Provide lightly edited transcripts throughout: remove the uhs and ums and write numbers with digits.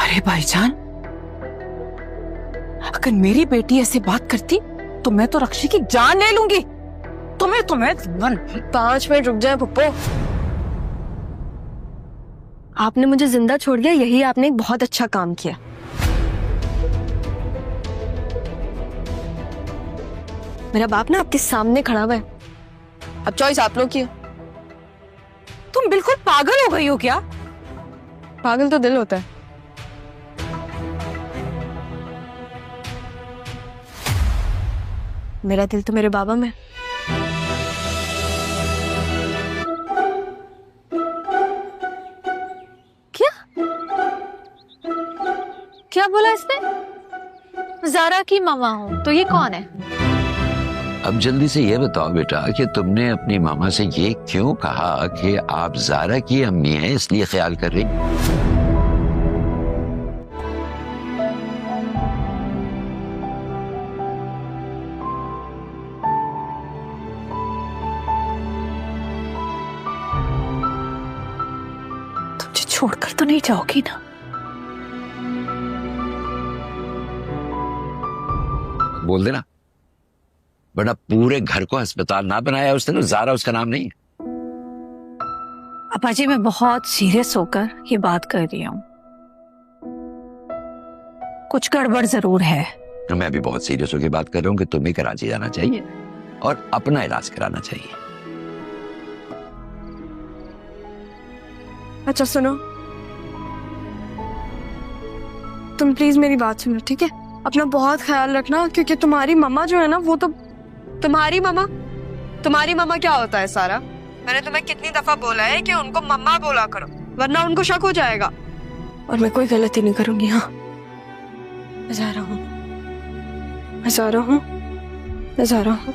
अरे भाईजान, अगर मेरी बेटी ऐसे बात करती तो मैं तो रक्षी की जान ले लूंगी। तुम्हें 5 मिनट रुक जाए पप्पो। आपने मुझे जिंदा छोड़ दिया, यही आपने एक बहुत अच्छा काम किया। मेरा बाप ना आपके सामने खड़ा हुआ है, अब चॉइस आप लोग की है। तुम बिल्कुल पागल हो गई हो क्या? पागल तो दिल होता है। मेरा दिल तो मेरे बाबा में। क्या क्या बोला इसने? ज़ारा की मामा हूँ, तो ये कौन है? अब जल्दी से ये बताओ बेटा कि तुमने अपनी मामा से ये क्यों कहा कि आप ज़ारा की अम्मी हैं, इसलिए ख्याल कर रही? छोड़कर तो नहीं जाओगी ना? बोल देना, वरना पूरे घर को अस्पताल ना बनाया उसने तो ज़ारा उसका नाम नहीं है। अपा जी, मैं बहुत सीरियस होकर ये बात कर रही हूँ। कुछ गड़बड़ जरूर है। मैं भी बहुत सीरियस होकर बात कर रहा हूँ कि तुम्हें कराची जाना चाहिए और अपना इलाज कराना चाहिए। अच्छा सुनो, तुम प्लीज मेरी बात सुनो, ठीक है? अपना बहुत ख्याल रखना, क्योंकि तुम्हारी मम्मा जो है ना, वो तो तुम्हारी मम्मा क्या होता है सारा? मैंने तुम्हें कितनी दफा बोला है कि उनको मम्मा बोला करो, वरना उनको शक हो जाएगा। और मैं कोई गलती नहीं करूंगी। हाँ, मैं जा रहा हूँ, मैं जा रहा हूँ, मैं जा रहा हूँ।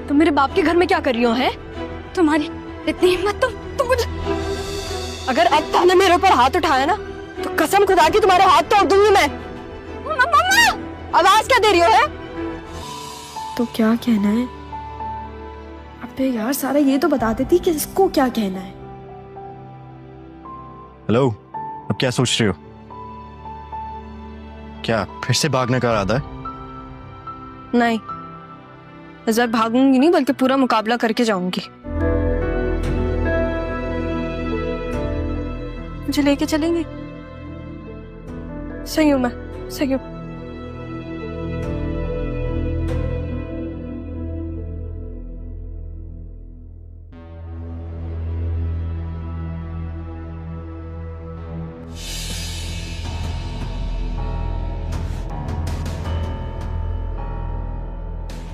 तुम मेरे बाप के घर में क्या कर रही हो? है तुम्हारी इतनी हिम्मत? तुम मुझे, अगर अब तुमने मेरे ऊपर हाथ उठाया ना, तो कसम खुदा की तुम्हारे हाथ तोड़ दूंगी मैं। मम्मा, आवाज क्या दे रही हो? है तो क्या कहना है? अबे यार सारा, ये तो बता देती कि इसको क्या कहना है। हेलो, अब क्या सोच रही हो? क्या फिर से भागने का इरादा है? नहीं, इस बार भागूंगी नहीं, बल्कि पूरा मुकाबला करके जाऊंगी। मुझे लेके चलेंगे? सही हूं मैं, सही हूं।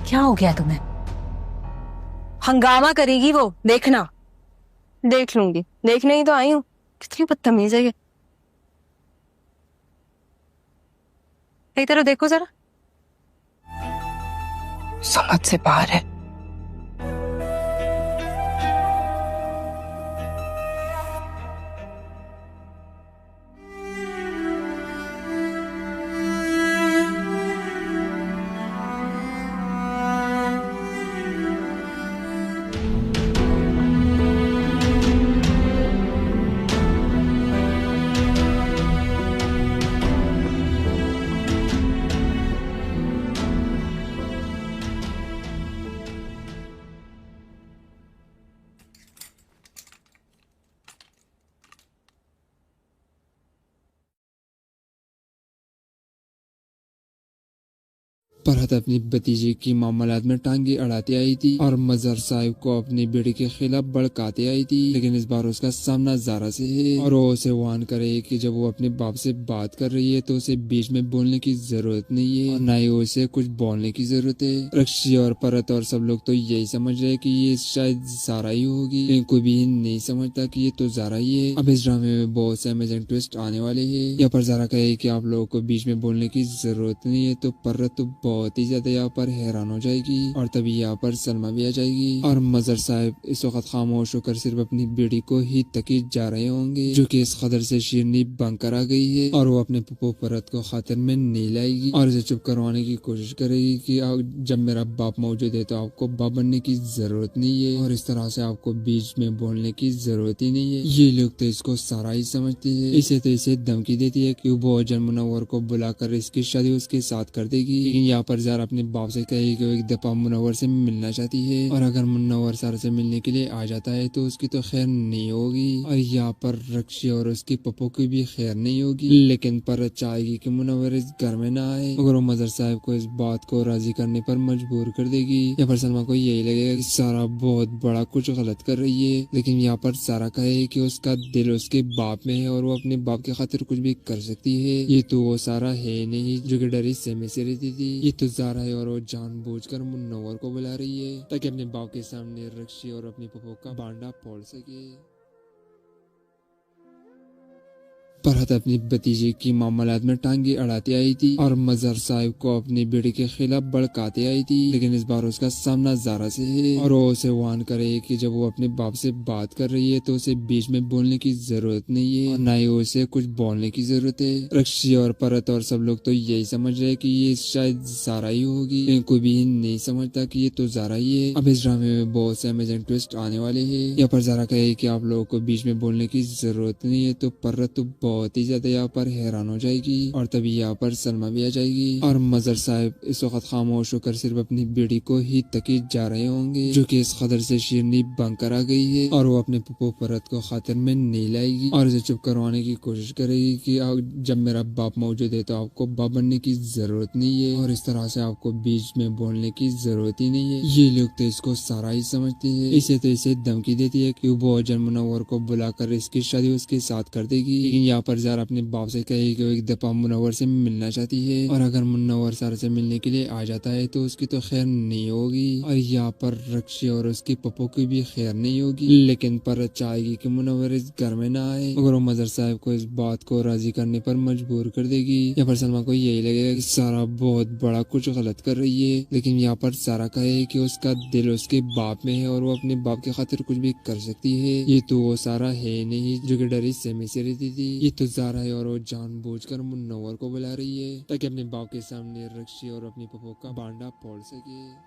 क्या हो गया तुम्हें? हंगामा करेगी वो, देखना। देख लूंगी, देखने ही तो आई हूँ। कितनी बदतमीज है ये। एक तरफ देखो जरा, समझ से बाहर है। फरहत अपनी भतीजे की मामलात में टांगे अड़ाते आई थी और मजहर साहिब को अपने बेटे के खिलाफ भड़काते आई थी, लेकिन इस बार उसका सामना ज़ारा से है और वो उसे वार्न करे कि जब वो अपने बाप से बात कर रही है तो उसे बीच में बोलने की जरूरत नहीं है और न ही उसे कुछ बोलने की जरूरत है। रक्षी और फरहत और सब लोग तो यही समझ रहे कि ये शायद ज़ारा ही होगी, लेकिन कोई भी नहीं समझता कि ये तो ज़ारा ही है। अब इस ड्रामे में बहुत से अमेजिंग ट्विस्ट आने वाले है। यहाँ पर ज़ारा कहे कि आप लोगों को बीच में बोलने की जरूरत नहीं है, तो फरहत तो बहुत ही ज्यादा यहाँ पर हैरान हो जाएगी और तभी यहाँ पर सलमा भी आ जाएगी और मजर साहब इस वक्त खामोश होकर सिर्फ अपनी बेटी को ही तकीद जा रहे होंगे, जो कि इस कदर से शीरनी बनकर आ गई है और वो अपने पप्पो परत को खातिर में नहीं लाएगी और इसे चुप करवाने की कोशिश करेगी कि जब मेरा बाप मौजूद है तो आपको बाप बनने की जरूरत नहीं है और इस तरह से आपको बीच में बोलने की जरूरत ही नहीं है। ये लोग तो इसको सारा ही समझते हैं। इसे तो इसे धमकी देती है कि वो अजन मुनव्वर को बुलाकर इसकी शादी उसके साथ कर देगी, लेकिन यहाँ पर ज़ारा अपने बाप से कहेगी कि वो एक दफा मुनव्वर से मिलना चाहती है और अगर मुनव्वर ज़ारा से मिलने के लिए आ जाता है तो उसकी तो खैर नहीं होगी और यहाँ पर रक्षी और उसके पप्पो की भी खैर नहीं होगी, लेकिन पर चाहेगी कि मुनव्वर इस घर में ना आए मगर वो मजर साहब को इस बात को राजी करने पर मजबूर कर देगी। यहाँ पर सलमा को यही लगेगा कि सारा बहुत बड़ा कुछ गलत कर रही है, लेकिन यहाँ पर सारा कहे कि उसका दिल उसके बाप में है और वो अपने बाप की खातिर कुछ भी कर सकती है। ये तो वो सारा है नहीं जो कि डरी सहमे से रहती थी, ये तो ज़ारा है और वो जानबूझकर मुनव्वर को बुला रही है ताकि अपने बाप के सामने रक्षी और अपनी पप्पो का बांडा फोड़ सके। फरहत अपनी भतीजे की मामलात में टांगे अड़ाते आई थी और मजहर साहब को अपनी बेटी के खिलाफ भड़काते आई थी, लेकिन इस बार उसका सामना ज़ारा से है और वो उसे वार्न करे कि जब वो अपने बाप से बात कर रही है तो उसे बीच में बोलने की जरूरत नहीं है और ना ही उसे कुछ बोलने की जरूरत है। रक्षी और फरहत और सब लोग तो यही समझ रहे कि ये शायद ज़ारा ही होगी, लेकिन कोई भी नहीं समझता कि ये तो ज़ारा ही है। अब इस ड्रामे में बहुत से अमेजिंग ट्विस्ट आने वाले हैं। यहाँ पर ज़ारा कहे कि आप लोगों को बीच में बोलने की जरूरत नहीं है तो फरहत तो बहुत ही ज्यादा यहाँ पर हैरान हो जाएगी और तभी यहाँ पर सलमा भी आ जाएगी और मजर साहब इस वक्त खामोश होकर सिर्फ अपनी बेटी को ही तकीद जा रहे होंगे, जो कि इस कदर से शीरनी बनकर आ गई है और वो अपने पप्पो परत को खातिर में नहीं लाएगी और इसे चुप करवाने की कोशिश करेगी कि जब मेरा बाप मौजूद है तो आपको बाप बनने की जरूरत नहीं है और इस तरह से आपको बीच में बोलने की जरूरत ही नहीं है। ये लोग तो इसको सारा ही समझते हैं। इसे तो इसे धमकी देती है कि वो अजन मुनव्वर को बुलाकर इसकी शादी उसके साथ कर देगी, लेकिन यहाँ पर ज़ारा अपने बाप से कहेगी कि वो एक दफा मुनव्वर से मिलना चाहती है और अगर मुनव्वर ज़ारा से मिलने के लिए आ जाता है तो उसकी तो खैर नहीं होगी और यहाँ पर रक्षी और उसके पप्पो की भी खैर नहीं होगी, लेकिन पर चाहेगी कि मुनव्वर इस घर में ना आए मगर वो मजर साहब को इस बात को राजी करने पर मजबूर कर देगी। यहाँ पर सलमा को यही लगेगा कि सारा बहुत बड़ा कुछ गलत कर रही है, लेकिन यहाँ पर सारा कहे कि उसका दिल उसके बाप में है और वो अपने बाप की खातिर कुछ भी कर सकती है। ये तो वो सारा है नहीं जो कि डरी सहमे से रहती थी, ये तो ज़ारा है और वो जानबूझकर मुनव्वर को बुला रही है ताकि अपने बाप के सामने रक्षी और अपनी पप्पो का बांडा फोड़ सके।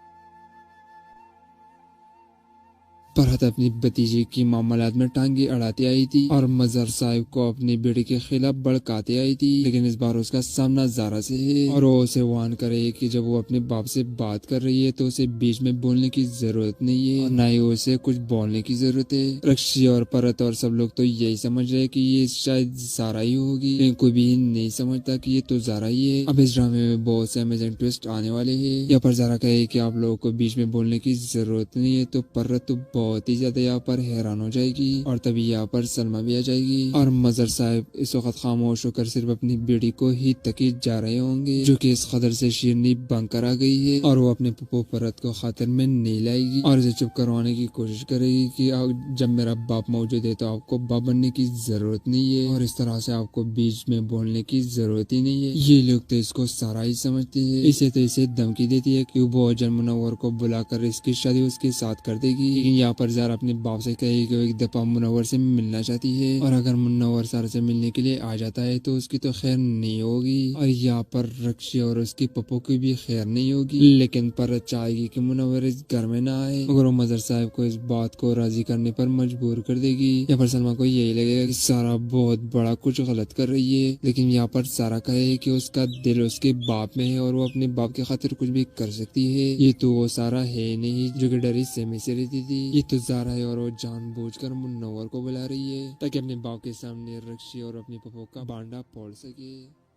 फरहत अपनी भतीजे की मामलात में टांगे अड़ाते आई थी और मजहर साहब को अपनी बेटी के खिलाफ भड़काते आई थी, लेकिन इस बार उसका सामना ज़ारा से है और वो उसे वार्न करे कि जब वो अपने बाप से बात कर रही है तो उसे बीच में बोलने की जरूरत नहीं है और ना ही उसे कुछ बोलने की जरूरत है। रक्षी और फरहत और सब लोग तो यही समझ रहे कि ये शायद ज़ारा ही होगी, लेकिन कोई भी नहीं समझता कि ये तो ज़ारा ही है। अब इस ड्रामे में बहुत से अमेजिंग ट्विस्ट आने वाले हैं। यहाँ पर ज़ारा कहे कि आप लोगों को बीच में बोलने की जरूरत नहीं है तो फरहत तो बहुत ही ज्यादा यहाँ पर हैरान हो जाएगी और तभी यहाँ पर सलमा भी आ जाएगी और मजर साहब इस वक्त खामोश होकर सिर्फ अपनी बेटी को ही तकीद जा रहे होंगे, जो कि इस कदर से शीरनी बनकर आ गई है और वो अपने पप्पो परत को खातिर में नहीं लाएगी और इसे चुप करवाने की कोशिश करेगी कि जब मेरा बाप मौजूद है तो आपको बाप बनने की जरूरत नहीं है और इस तरह से आपको बीच में बोलने की जरूरत ही नहीं है। ये लोग तो इसको सारा ही समझते हैं। इसे तो इसे धमकी देती है कि वो अजन मुनव्वर को बुलाकर इसकी शादी उसके साथ कर देगी, लेकिन यहाँ पर ज़ारा अपने बाप से कहेगी कि वो एक दफा मुनव्वर से मिलना चाहती है और अगर मुनव्वर ज़ारा से मिलने के लिए आ जाता है तो उसकी तो खैर नहीं होगी और यहाँ पर रक्षी और उसके पप्पो की भी खैर नहीं होगी, लेकिन पर चाहेगी कि मुनव्वर इस घर में ना आए मगर वो मजर साहब को इस बात को राजी करने पर मजबूर कर देगी। यहाँ पर सलमा को यही लगेगा कि सारा बहुत बड़ा कुछ गलत कर रही है, लेकिन यहाँ पर सारा कहे कि उसका दिल उसके बाप में है और वो अपने बाप की खातिर कुछ भी कर सकती है। ये तो वो सारा है नहीं जो कि डरी सहमे से रहती थी, ये तो ज़ारा है और वो जानबूझकर मुनव्वर को बुला रही है ताकि अपने बाप के सामने रक्षी और अपनी पप्पो का बांडा फोड़ सके।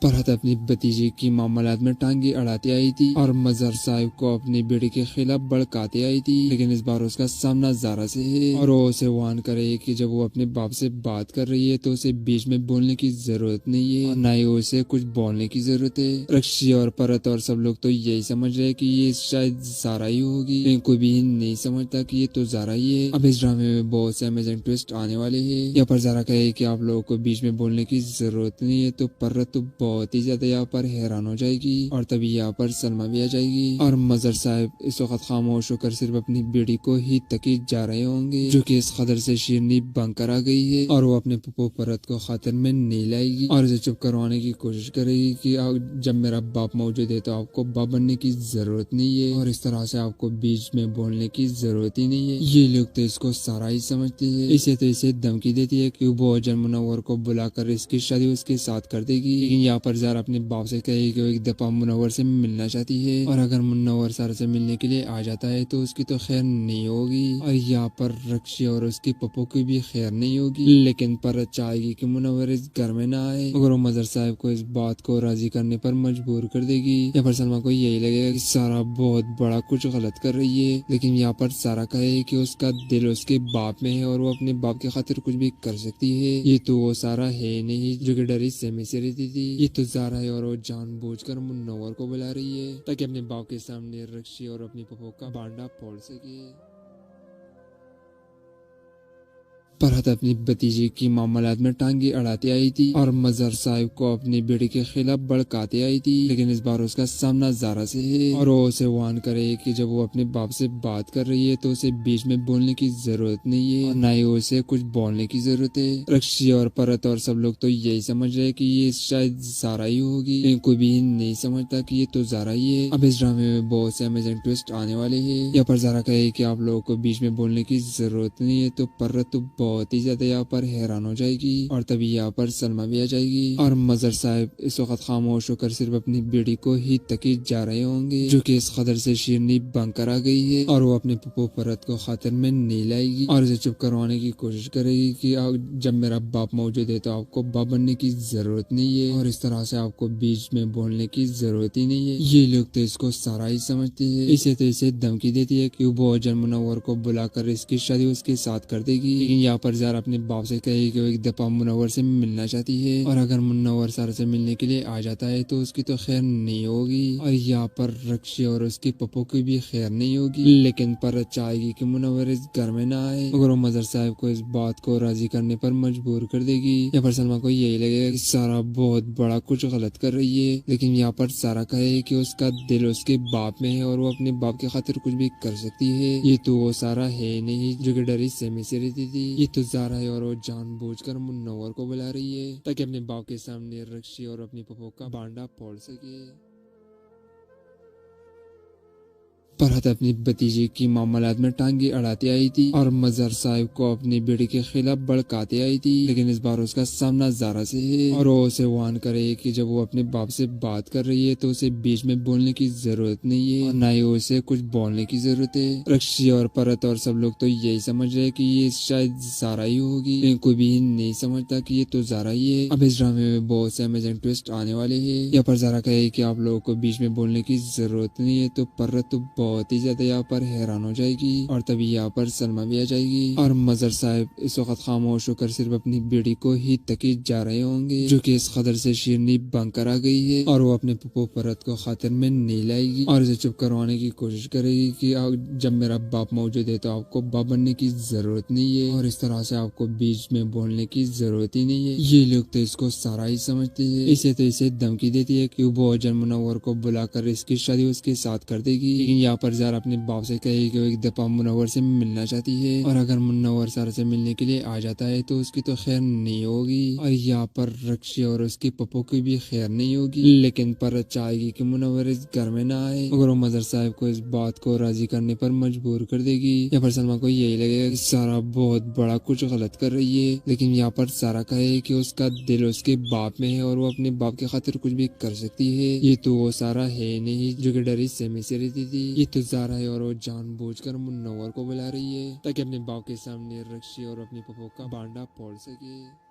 फरहत अपनी भतीजे की मामलात में टांगे अड़ाते आई थी और मजहर साहब को अपनी बेटी के खिलाफ भड़काते आई थी, लेकिन इस बार उसका सामना ज़ारा से है और वो उसे वार्न करे कि जब वो अपने बाप से बात कर रही है तो उसे बीच में बोलने की जरूरत नहीं है और ना ही उसे कुछ बोलने की जरूरत है। रक्षी और फरहत और सब लोग तो यही समझ रहे कि ये शायद ज़ारा ही होगी, लेकिन कोई भी नहीं समझता कि ये तो ज़ारा ही है। अब इस ड्रामे में बहुत से अमेजिंग ट्विस्ट आने वाले हैं। यहाँ पर ज़ारा कहे कि आप लोगों को बीच में बोलने की जरूरत नहीं है तो फरहत तो बहुत ही ज्यादा यहाँ पर हैरान हो जाएगी और तभी यहाँ पर सलमा भी आ जाएगी और मजर साहब इस वक्त खामोश होकर सिर्फ अपनी बेटी को ही तकीद जा रहे होंगे, जो कि इस कदर से शीरनी बंकर आ गई है और वो अपने पप्पू परत को खातिर में नहीं लाएगी और उसे चुप करवाने की कोशिश करेगी कि जब मेरा बाप मौजूद है तो आपको बाप बनने की जरूरत नहीं है और इस तरह से आपको बीच में बोलने की जरूरत ही नहीं है। ये लोग तो इसको सारा ही समझते हैं। इसे तो इसे धमकी देती है कि वो अजन मुनव्वर को बुलाकर इसकी शादी उसके साथ कर देगी, लेकिन यहाँ पर ज़ारा अपने बाप से कहेगी कि वो एक दफा मुनव्वर से मिलना चाहती है और अगर मुनव्वर सारा से मिलने के लिए आ जाता है तो उसकी तो खैर नहीं होगी और यहाँ पर रक्षी और उसकी पप्पू की भी खैर नहीं होगी। लेकिन पर चाहेगी कि मुनव्वर इस घर में ना आए, मगर वो मजर साहब को इस बात को राजी करने पर मजबूर कर देगी। यहाँ पर सलमा को यही लगेगा कि सारा बहुत बड़ा कुछ गलत कर रही है, लेकिन यहाँ पर सारा कहे कि उसका दिल उसके बाप में है और वो अपने बाप की खातिर कुछ भी कर सकती है। ये तो वो सारा है नहीं जो कि डरी सहमे से रहती थी, ये तो ज़ारा है और वो जानबूझकर मुनव्वर को बुला रही है ताकि अपने बाप के सामने रक्षी और अपनी पप्पू का बांडा फोड़ सके। फरहत अपनी भतीजे की मामलात में टांगे अड़ाते आई थी और मजर साहिब को अपनी बेटे के खिलाफ भड़काते आई थी, लेकिन इस बार उसका सामना ज़ारा से है और वो उसे वार्न करे कि जब वो अपने बाप से बात कर रही है तो उसे बीच में बोलने की जरूरत नहीं है और ना ही उसे कुछ बोलने की जरूरत है। रक्षी और परत और सब लोग तो यही समझ रहे कि ये शायद ज़ारा ही होगी, लेकिन कोई भी नहीं समझता कि ये तो ज़ारा ही है। अब इस ड्रामे में बहुत से अमेजिंग ट्विस्ट आने वाले हैं। यहाँ पर ज़ारा कहे कि आप लोगों को बीच में बोलने की जरूरत नहीं है, तो परत तो बहुत ही ज्यादा यहाँ पर हैरान हो जाएगी और तभी यहाँ पर सलमा भी आ जाएगी और मजर साहब इस वक्त खामोश होकर सिर्फ अपनी बेटी को ही तकीद जा रहे होंगे, जो कि इस कदर से शीरनी बंकर आ गई है और वो अपने पप्पू परत को खातिर में नहीं लाएगी और उसे चुप करवाने की कोशिश करेगी कि जब मेरा बाप मौजूद है तो आपको बाप बनने की जरूरत नहीं है और इस तरह से आपको बीच में बोलने की जरूरत ही नहीं है। ये लोग तो इसको सारा ही समझते हैं। इसे तो इसे धमकी देती है कि वो अजन मुनव्वर को बुलाकर इसकी शादी उसके साथ कर देगी, लेकिन यहाँ पर ज़ारा अपने बाप से कहेगी कि वो एक दफा मुनव्वर से मिलना चाहती है और अगर मुनव्वर सारा से मिलने के लिए आ जाता है तो उसकी तो खैर नहीं होगी और यहाँ पर रक्षी और उसकी पप्पू की भी खैर नहीं होगी। लेकिन पर चाहेगी कि मुनव्वर इस घर में ना आए, मगर वो मजर साहब को इस बात को राजी करने पर मजबूर कर देगी। यहाँ पर सलमा को यही लगेगा कि सारा बहुत बड़ा कुछ गलत कर रही है, लेकिन यहाँ पर सारा कहे कि उसका दिल उसके बाप में है और वो अपने बाप की खातिर कुछ भी कर सकती है। ये तो वो सारा है नहीं जो कि डरी सहमे से रहती थी, ये तो ज़ारा है और वो जानबूझकर मुनव्वर को बुला रही है ताकि अपने बाप के सामने रक्षी और अपनी पप्पू का बांडा फोड़ सके। फरहत अपनी भतीजे की मामलात में टांगे अड़ाते आई थी और मजर साहिब को अपनी बेटी के खिलाफ भड़काते आई थी, लेकिन इस बार उसका सामना ज़ारा से है और वो उसे वार्न करे कि जब वो अपने बाप से बात कर रही है तो उसे बीच में बोलने की जरूरत नहीं है और ना ही उसे कुछ बोलने की जरूरत है। रक्षी और परत और सब लोग तो यही समझ रहे कि ये शायद ज़ारा ही होगी, लेकिन कोई भी नहीं समझता कि ये तो ज़ारा ही है। अब इस ड्रामे में बहुत से अमेजिंग ट्विस्ट आने वाले हैं। यहाँ पर ज़ारा कहे कि आप लोगों को बीच में बोलने की जरूरत नहीं है, तो परत तो बहुत ही ज्यादा यहाँ पर हैरान हो जाएगी और तभी यहाँ पर सलमा भी आ जाएगी और मजर साहब इस वक्त खामोश होकर सिर्फ अपनी बेटी को ही तकीद जा रहे होंगे, जो कि इस कदर से शीरनी बंकर आ गई है और वो अपने पप्पू परत को खातिर में नहीं लाएगी और उसे चुप करवाने की कोशिश करेगी कि जब मेरा बाप मौजूद है तो आपको बाप बनने की जरूरत नहीं है और इस तरह से आपको बीच में बोलने की जरूरत ही नहीं है। ये लोग तो इसको सारा ही समझते हैं। इसे तो इसे धमकी देती है कि वो अजन मुनव्वर को बुलाकर इसकी शादी उसके साथ कर देगी, लेकिन यहाँ पर ज़ारा अपने बाप से कहेगी कि वो एक दफा मुनव्वर से मिलना चाहती है और अगर मुनव्वर सारा से मिलने के लिए आ जाता है तो उसकी तो खैर नहीं होगी और यहाँ पर रक्षी और उसकी पप्पू की भी खैर नहीं होगी। लेकिन पर चाहेगी कि मुनव्वर इस घर में ना आए, मगर वो मजर साहब को इस बात को राजी करने पर मजबूर कर देगी। यहाँ पर सलमा को यही लगेगा कि सारा बहुत बड़ा कुछ गलत कर रही है, लेकिन यहाँ पर सारा कहे कि उसका दिल उसके बाप में है और वो अपने बाप की खातिर कुछ भी कर सकती है। ये तो वो सारा है नहीं जो कि डरी सहमे से रहती थी, ये तो ज़ारा है और वो जानबूझकर मुनव्वर को बुला रही है ताकि अपने बाप के सामने रक्षी और अपनी पप्पू का बांडा फोड़ सके।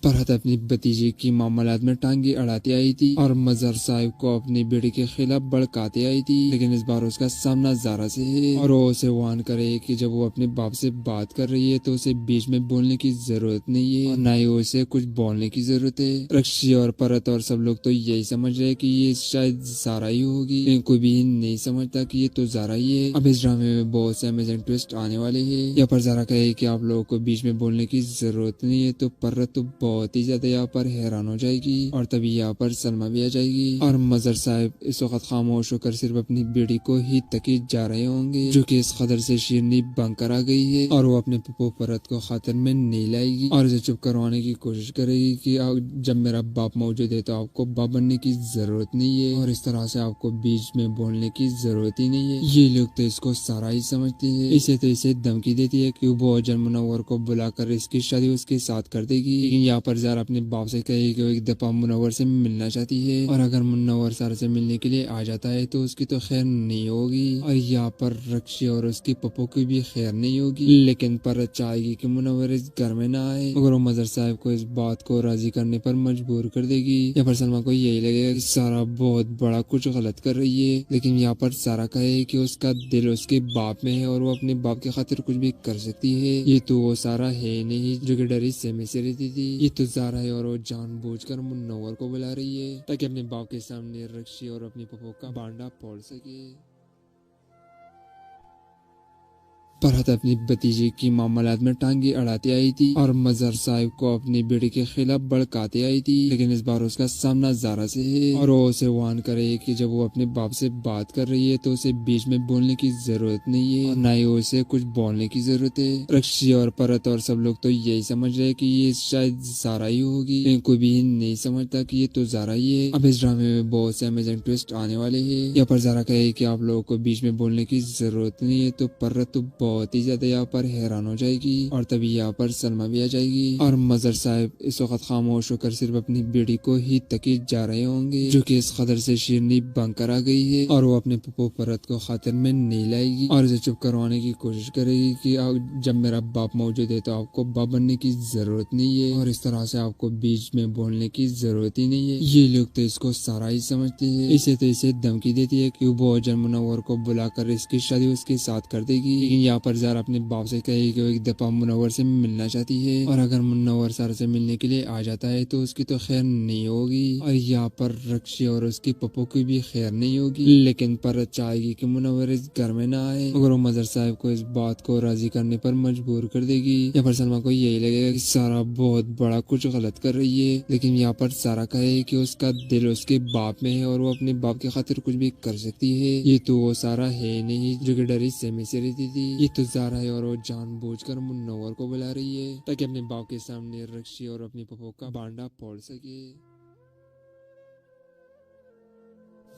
फरहत अपनी भतीजे की मामलात में टांगे अड़ाते आई थी और मजर साहिब को अपनी बेटी के खिलाफ भड़काते आई थी, लेकिन इस बार उसका सामना ज़ारा से है और वो उसे वार्न करे कि जब वो अपने बाप से बात कर रही है तो उसे बीच में बोलने की जरूरत नहीं है और ना ही उसे कुछ बोलने की जरूरत है। रक्षी और परत और सब लोग तो यही समझ रहे कि ये शायद ज़ारा ही होगी, लेकिन कोई भी नहीं समझता कि ये तो ज़ारा ही है। अब इस ड्रामे में बहुत से अमेजिंग ट्विस्ट आने वाले हैं। यहाँ पर ज़ारा कहे कि आप लोगों को बीच में बोलने की जरूरत नहीं है, तो परत तो बहुत ही ज्यादा यहाँ पर हैरान हो जाएगी और तभी यहाँ पर सलमा भी आ जाएगी और मजर साहब इस वक्त खामोश होकर सिर्फ अपनी बेटी को ही तकी जा रहे होंगे, जो कि इस कदर से शीरनी बनकर आ गई है और वो अपने पप्पू परत को खातिर में नहीं लाएगी और इसे चुप करवाने की कोशिश करेगी कि जब मेरा बाप मौजूद है तो आपको बाप बनने की जरूरत नहीं है और इस तरह से आपको बीच में बोलने की जरूरत ही नहीं है। ये लोग तो इसको सारा ही समझते हैं। इसे तो इसे धमकी देती है कि वो अजर मुनव्वर को बुलाकर इसकी शादी उसके साथ कर देगी, लेकिन यहाँ पर ज़रा अपने बाप से कहेगी कि वो एक दफा मुनव्वर से मिलना चाहती है और अगर मुनव्वर सारा से मिलने के लिए आ जाता है तो उसकी तो खैर नहीं होगी और यहाँ पर रक्षी और उसकी पप्पू की भी खैर नहीं होगी, लेकिन पर चाहेगी कि मुनव्वर इस घर में ना आए मगर वो मजर साहब को इस बात को राजी करने पर मजबूर कर देगी। यहाँ पर सलमा को यही लगेगा कि सारा बहुत बड़ा कुछ गलत कर रही है, लेकिन यहाँ पर सारा कहे कि उसका दिल उसके बाप में है और वो अपने बाप की खातिर कुछ भी कर सकती है। ये तो वो सारा है नहीं जो कि डरी सहमे से रहती थी, ये तो ज़ारा है और वो जानबूझकर मुनव्वर को बुला रही है ताकि अपने बाप के सामने रक्षी और अपनी पप्पू का बांडा फोड़ सके। फरहत अपनी भतीजे की मामलात में टांगे अड़ाते आई थी और मजहर साहिब को अपनी बेटे के खिलाफ भड़काते आई थी, लेकिन इस बार उसका सामना ज़ारा से है और वो उसे वार्न करे कि जब वो अपने बाप से बात कर रही है तो उसे बीच में बोलने की जरूरत नहीं है और ना ही उसे कुछ बोलने की जरूरत है। रक्षी और परत और सब लोग तो यही समझ रहे कि ये शायद ज़ारा ही होगी, लेकिन कोई भी नहीं समझता कि ये तो ज़ारा ही है। अब इस ड्रामे में बहुत से अमेजिंग ट्विस्ट आने वाले हैं। यहाँ पर ज़ारा कहे कि आप लोगों को बीच में बोलने की जरूरत नहीं है तो परत तो बहुत ही ज्यादा यहाँ पर हैरान हो जाएगी और तभी यहाँ पर सलमा भी आ जाएगी और मजर साहब इस वक्त खामोश होकर सिर्फ अपनी बेटी को ही तकी जा रहे होंगे, जो कि इस कदर से शीरनी बनकर आ गई है और वो अपने पप्पू परत को खातिर में नहीं लाएगी और इसे चुप करवाने की कोशिश करेगी कि जब मेरा बाप मौजूद है तो आपको बाप बनने की जरूरत नहीं है और इस तरह से आपको बीच में बोलने की जरूरत ही नहीं है। ये लोग तो इसको सारा ही समझते हैं। इसे तो इसे धमकी देती है कि वो अजर मुनव्वर को बुलाकर इसकी शादी उसके साथ कर देगी, लेकिन यहाँ पर ज़ारा अपने बाप से कहेगी कि वो एक दफा मुनव्वर से मिलना चाहती है और अगर मुनव्वर सारा से मिलने के लिए आ जाता है तो उसकी तो खैर नहीं होगी और यहाँ पर रक्षी और उसकी पप्पू की भी खैर नहीं होगी, लेकिन पर चाहेगी कि मुनव्वर इस घर में ना आए मगर वो मजर साहब को इस बात को राजी करने पर मजबूर कर देगी। यहाँ पर सलमा को यही लगेगा कि सारा बहुत बड़ा कुछ गलत कर रही है, लेकिन यहाँ पर सारा कहे कि उसका दिल उसके बाप में है और वो अपने बाप की खातिर कुछ भी कर सकती है। ये तो वो सारा है नहीं जो कि डरी सहमे से रहती थी, ये तो ज़ारा है और वो जानबूझकर मुनव्वर को बुला रही है ताकि अपने बाप के सामने रक्षी और अपनी पप्पू का बांडा फोड़ सके।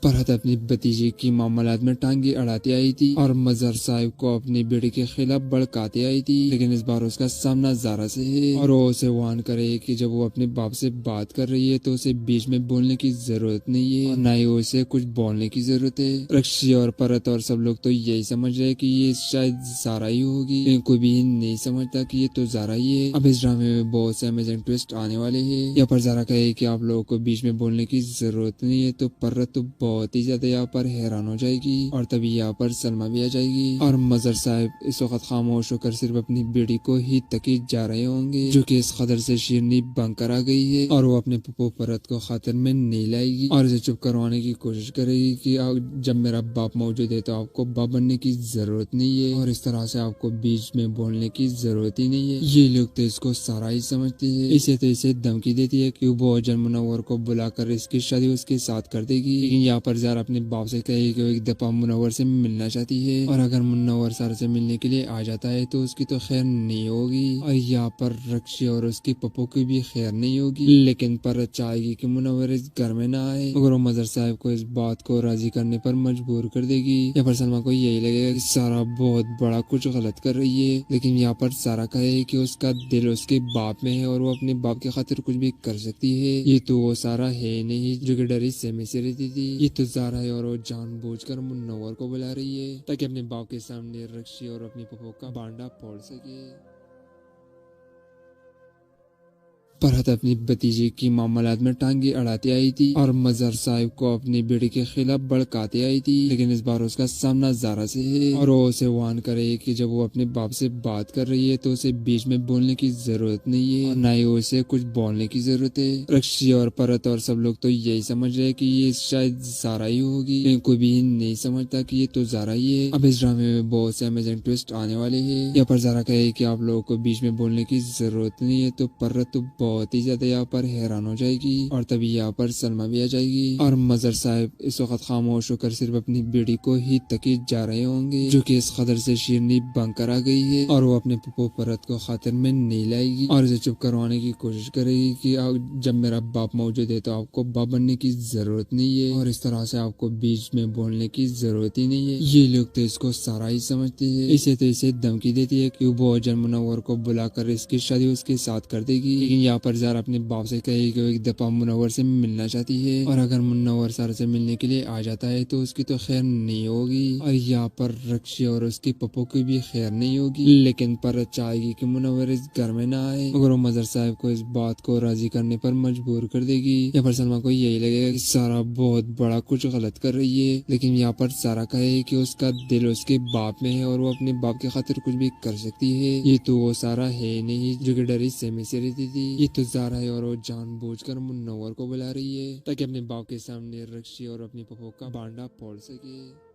फरहत अपनी भतीजे की मामलात में टांगे अड़ाते आई थी और मजहर साहिब को अपनी बेटे के खिलाफ भड़काते आई थी, लेकिन इस बार उसका सामना ज़ारा से है और वो उसे वार्न करे कि जब वो अपने बाप से बात कर रही है तो उसे बीच में बोलने की जरूरत नहीं है और ना ही उसे कुछ बोलने की जरूरत है। रक्षी और परत और सब लोग तो यही समझ रहे कि ये शायद ज़ारा ही होगी, लेकिन कोई भी नहीं समझता कि ये तो ज़ारा ही है। अब इस ड्रामे में बहुत से अमेजिंग ट्विस्ट आने वाले हैं। यहाँ पर ज़ारा कहे कि आप लोगों को बीच में बोलने की जरूरत नहीं है तो परत तो बहुत ही ज्यादा यहाँ पर हैरान हो जाएगी और तभी यहाँ पर सलमा भी आ जाएगी और मजर साहब इस वक्त खामोश होकर सिर्फ अपनी बेटी को ही तकी जा रहे होंगे, जो कि इस कदर से शीरनी बनकर आ गई है और वो अपने पप्पू परत को खातिर में नहीं लाएगी और इसे चुप करवाने की कोशिश करेगी कि जब मेरा बाप मौजूद है तो आपको बाप बनने की जरूरत नहीं है और इस तरह से आपको बीच में बोलने की जरूरत ही नहीं है। ये लोग तो इसको सारा ही समझते हैं। इसे तो इसे धमकी देती है कि वो अजर मुनव्वर को बुलाकर इसकी शादी उसके साथ कर देगी, लेकिन यहाँ पर ज़ारा अपने बाप से कहेगी कि वो एक दफा मुनव्वर से मिलना चाहती है और अगर मुनव्वर सारा से मिलने के लिए आ जाता है तो उसकी तो खैर नहीं होगी और यहाँ पर रक्षी और उसकी पप्पू की भी खैर नहीं होगी, लेकिन पर चाहेगी कि मुनव्वर इस घर में ना आए मगर वो मजर साहब को इस बात को राजी करने पर मजबूर कर देगी। यहाँ पर सलमा को यही लगेगा कि सारा बहुत बड़ा कुछ गलत कर रही है, लेकिन यहाँ पर सारा कहे कि उसका दिल उसके बाप में है और वो अपने बाप की खातिर कुछ भी कर सकती है। ये तो वो सारा है नहीं जो कि डरी सहमे से रहती थी, ये तो ज़ारा है और वो जानबूझकर मुनव्वर को बुला रही है ताकि अपने बाप के सामने रक्षी और अपनी पप्पू का बांडा फोड़ सके। फरहत अपनी भतीजे की मामलात में टांगे अड़ाते आई थी और मजहर साहिब को अपनी बेटे के खिलाफ भड़काते आई थी, लेकिन इस बार उसका सामना ज़ारा से है और वो उसे वार्न करे कि जब वो अपने बाप से बात कर रही है तो उसे बीच में बोलने की जरूरत नहीं है और ना ही उसे कुछ बोलने की जरूरत है। रक्षी और परत और सब लोग तो यही समझ रहे कि ये शायद ज़ारा ही होगी, लेकिन कोई भी नहीं समझता कि ये तो ज़ारा ही है। अब इस ड्रामे में बहुत से अमेजिंग ट्विस्ट आने वाले हैं। यहाँ पर ज़ारा कहे कि आप लोगों को बीच में बोलने की जरूरत नहीं है तो परत तो बहुत ही ज्यादा यहाँ पर हैरान हो जाएगी और तभी यहाँ पर सलमा भी आ जाएगी और मजर साहब इस वक्त खामोश होकर सिर्फ अपनी बेटी को ही तकी जा रहे होंगे, जो कि इस कदर से शीरनी बनकर आ गई है और वो अपने पप्पो परत को खातिर में नहीं लाएगी और इसे चुप करवाने की कोशिश करेगी कि जब मेरा बाप मौजूद है तो आपको बाप बनने की जरूरत नहीं है और इस तरह से आपको बीच में बोलने की जरूरत ही नहीं है। ये लोग तो इसको सारा ही समझते हैं। इसे तो इसे धमकी देती है कि वो अजर मुनव्वर को बुलाकर इसकी शादी उसके साथ कर देगी, लेकिन यहाँ पर ज़ारा अपने बाप से कहेगी कि वो एक दफा मुनव्वर से मिलना चाहती है और अगर मुनव्वर सारा से मिलने के लिए आ जाता है तो उसकी तो खैर नहीं होगी और यहाँ पर रक्षी और उसके पप्पो की भी खैर नहीं होगी, लेकिन पर चाहेगी कि मुनव्वर इस घर में ना आए मगर वो मजर साहब को इस बात को राजी करने पर मजबूर कर देगी। यहाँ पर सलमा को यही लगेगा कि सारा बहुत बड़ा कुछ गलत कर रही है, लेकिन यहाँ पर सारा कहे कि उसका दिल उसके बाप में है और वो अपने बाप की खातिर कुछ भी कर सकती है। ये तो वो सारा है नहीं जो कि डरी सहमी से रहती थी, ये तो ज़ारा है और वो जानबूझकर मुनव्वर को बुला रही है ताकि अपने बाप के सामने रक्षी और अपने पप्पो का बांडा फोड़ सके।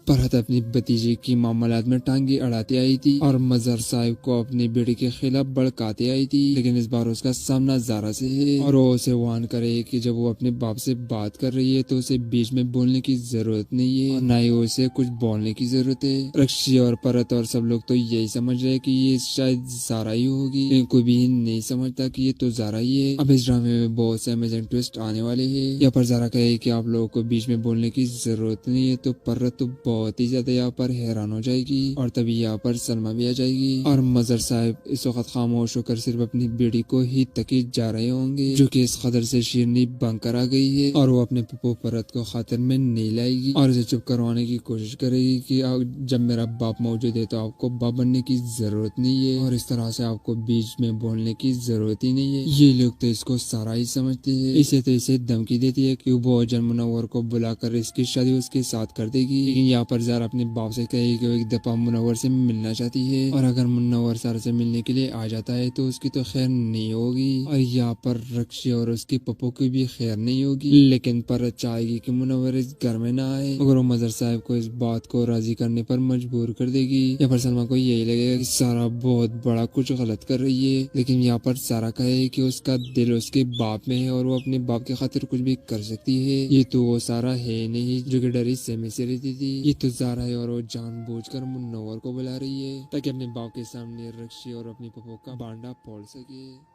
फरहत अपनी भतीजे की मामलात में टांगे अड़ाते आई थी और मजहर साहिब को अपनी बेटी के खिलाफ भड़काते आई थी, लेकिन इस बार उसका सामना ज़ारा से है और वो उसे वार्न करे कि जब वो अपने बाप से बात कर रही है तो उसे बीच में बोलने की जरूरत नहीं है और ना ही उसे कुछ बोलने की जरूरत है। रक्षी और फरहत और सब लोग तो यही समझ रहे कि ये शायद ज़ारा ही होगी, लेकिन कोई भी नहीं समझता कि ये तो ज़ारा ही है। अब इस ड्रामे में बहुत से अमेजिंग ट्विस्ट आने वाले है। यहाँ पर ज़ारा कहे कि आप लोगों को बीच में बोलने की जरूरत नहीं है तो फरहत तो बहुत ही ज्यादा यहाँ पर हैरान हो जाएगी और तभी यहाँ पर सलमा भी आ जाएगी और मजर साहब इस वक्त खामोश होकर सिर्फ अपनी बेटी को ही तकी जा रहे होंगे, जो कि इस कदर से शीरनी बनकर आ गई है और वो अपने पप्पो परत को खातिर में नहीं लाएगी और इसे चुप करवाने की कोशिश करेगी कि जब मेरा बाप मौजूद है तो आपको बाप बनने की जरूरत नहीं है और इस तरह से आपको बीच में बोलने की जरूरत ही नहीं है। ये लोग तो इसको सारा ही समझते हैं। इसे तो इसे धमकी देती है कि वो अजर मुनव्वर को बुलाकर इसकी शादी उसके साथ कर देगी, लेकिन यहाँ पर ज़ारा अपने बाप से कहेगी कि वो एक दफा मुनव्वर से मिलना चाहती है और अगर मुनव्वर सारा से मिलने के लिए आ जाता है तो उसकी तो खैर नहीं होगी और यहाँ पर रक्षी और उसके पप्पो की भी खैर नहीं होगी, लेकिन पर चाहेगी कि मुनव्वर इस घर में ना आए मगर वो मजर साहब को इस बात को राजी करने पर मजबूर कर देगी। यहाँ पर सलमा को यही लगेगा कि सारा बहुत बड़ा कुछ गलत कर रही है, लेकिन यहाँ पर सारा कहे कि उसका दिल उसके बाप में है और वो अपने बाप की खातिर कुछ भी कर सकती है। ये तो वो सारा है नहीं जो कि डरी सहमी से रहती थी, ये तो ज़ारा है और वो जानबूझकर मुनव्वर को बुला रही है ताकि अपने बाप के सामने रक्षी और अपनी पप्पो का बांडा फोड़ सके।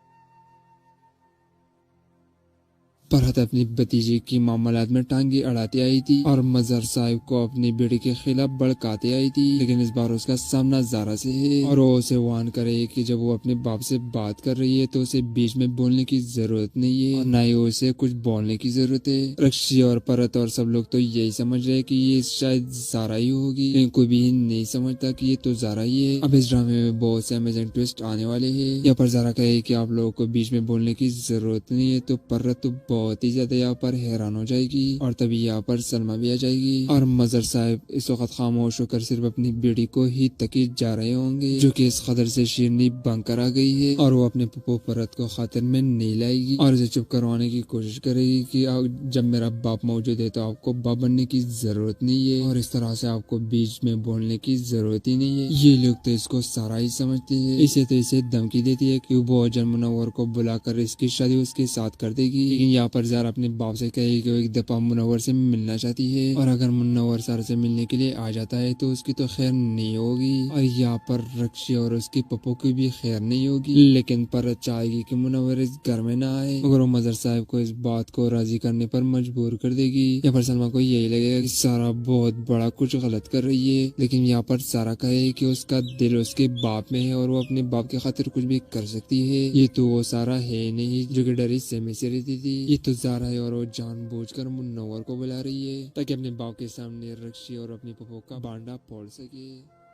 फरहत अपनी भतीजे की मामलात में टांगे अड़ाते आई थी और मजहर साहिब को अपनी बेटी के खिलाफ भड़काते आई थी, लेकिन इस बार उसका सामना ज़ारा से है और वो उसे वार्न करे कि जब वो अपने बाप से बात कर रही है तो उसे बीच में बोलने की जरूरत नहीं है और ना ही उसे कुछ बोलने की जरूरत है। रक्षी और फरहत और सब लोग तो यही समझ रहे कि ये शायद ज़ारा ही होगी, लेकिन कोई भी नहीं समझता कि ये तो ज़ारा ही है। अब इस ड्रामे में बहुत से अमेजिंग ट्विस्ट आने वाले है। यहाँ पर ज़ारा कहे कि आप लोगों को बीच में बोलने की जरूरत नहीं है तो फरहत तो बहुत ही ज्यादा यहाँ पर हैरान हो जाएगी और तभी यहाँ पर सलमा भी आ जाएगी और मजर साहब इस वक्त खामोश होकर सिर्फ अपनी बेटी को ही तकी जा रहे होंगे, जो कि इस कदर से शीरनी बनकर आ गई है और वो अपने पप्पो परत को खातिर में नहीं लाएगी और इसे चुप करवाने की कोशिश करेगी कि जब मेरा बाप मौजूद है तो आपको बाप बनने की जरूरत नहीं है और इस तरह से आपको बीच में बोलने की जरूरत ही नहीं है। ये लोग तो इसको सारा ही समझते हैं। इसे तो इसे धमकी देती है कि वो अजर मुनव्वर को बुलाकर इसकी शादी उसके साथ कर देगी, लेकिन यहाँ पर ज़ारा अपने बाप से कहेगी कि वो एक दफा मुनव्वर से मिलना चाहती है और अगर मुनव्वर सारा से मिलने के लिए आ जाता है तो उसकी तो खैर नहीं होगी और यहाँ पर रक्षी और उसके पप्पो की भी खैर नहीं होगी, लेकिन पर चाहेगी कि मुनव्वर इस घर में ना आए मगर वो मजर साहब को इस बात को राजी करने पर मजबूर कर देगी। यहाँ पर सलमा को यही लगेगा कि सारा बहुत बड़ा कुछ गलत कर रही है, लेकिन यहाँ पर सारा कहे कि उसका दिल उसके बाप में है और वो अपने बाप की खातिर कुछ भी कर सकती है। ये तो वो सारा है नहीं जो कि डरी सहमी से रहती थी, ये तो ज़ारा है और वो जानबूझकर मुनव्वर को बुला रही है ताकि अपने बाप के सामने रक्षी और अपनी पप्पो का बांडा फोड़ सके।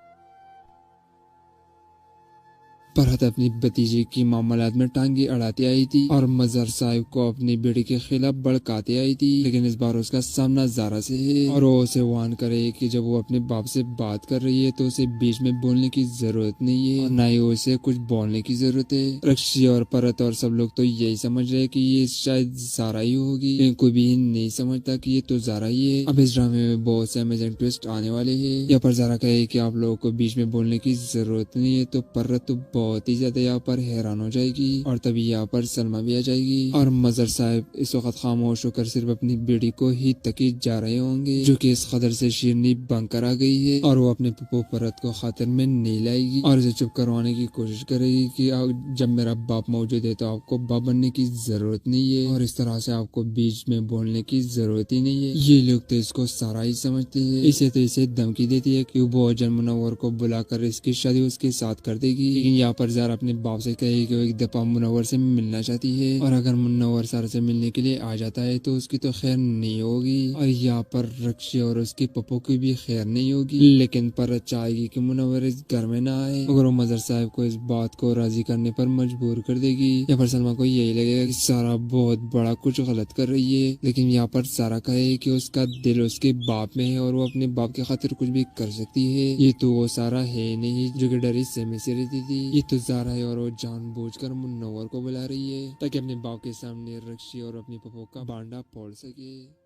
फरहत अपनी भतीजे की मामलात में टांगे अड़ाते आई थी और मजहर साहिब को अपनी बेटी के खिलाफ भड़काते आई थी, लेकिन इस बार उसका सामना ज़ारा से है और वो उसे वार्न करे कि जब वो अपने बाप से बात कर रही है तो उसे बीच में बोलने की जरूरत नहीं है और ना ही उसे कुछ बोलने की जरूरत है। रक्षी और फरहत और सब लोग तो यही समझ रहे कि ये शायद ज़ारा ही होगी, लेकिन कोई भी नहीं समझता कि ये तो ज़ारा ही है। अब इस ड्रामे में बहुत से अमेजिंग ट्विस्ट आने वाले है। यहाँ पर ज़ारा कहे कि आप लोगों को बीच में बोलने की जरूरत नहीं है तो फरहत तो बहुत ही ज्यादा यहाँ पर हैरान हो जाएगी और तभी यहाँ पर सलमा भी आ जाएगी और मजहर साहब इस वक्त खामोश होकर सिर्फ अपनी बेटी को ही तकीद जा रहे होंगे, जो कि इस कदर से शीरनी बनकर आ गई है और वो अपने पप्पू परत को खातिर में नहीं लाएगी और उसे चुप करवाने की कोशिश करेगी कि जब मेरा बाप मौजूद है तो आपको बाप बनने की जरूरत नहीं है और इस तरह से आपको बीच में बोलने की जरूरत ही नहीं है। ये लोग तो इसको सारा ही समझते हैं। इसे तो इसे धमकी देती है कि वो अजन मुनव्वर को बुलाकर इसकी शादी उसके साथ कर देगी, लेकिन यहाँ पर ज़ारा अपने बाप से कहेगी कि वो एक दफा मुनव्वर से मिलना चाहती है और अगर मुनव्वर सारा से मिलने के लिए आ जाता है तो उसकी तो खैर नहीं होगी और यहाँ पर रक्षी और उसकी पप्पो की भी खैर नहीं होगी। लेकिन पर चाहेगी कि मुनव्वर इस घर में ना आए। अगर वो मजहर साहब को इस बात को राजी करने पर मजबूर कर देगी या पर सलमा को यही लगेगा कि सारा बहुत बड़ा कुछ गलत कर रही है, लेकिन यहाँ पर सारा कहे कि उसका दिल उसके बाप में है और वो अपने बाप के खातिर कुछ भी कर सकती है। ये तो वो सारा है नहीं जो कि डरी सहमे से रहती थी। ये तो ज़ारा है और वो जानबूझकर मुनव्वर को बुला रही है ताकि अपने बाप के सामने रक्षी और अपनी पप्पो का बांडा फोड़ सके।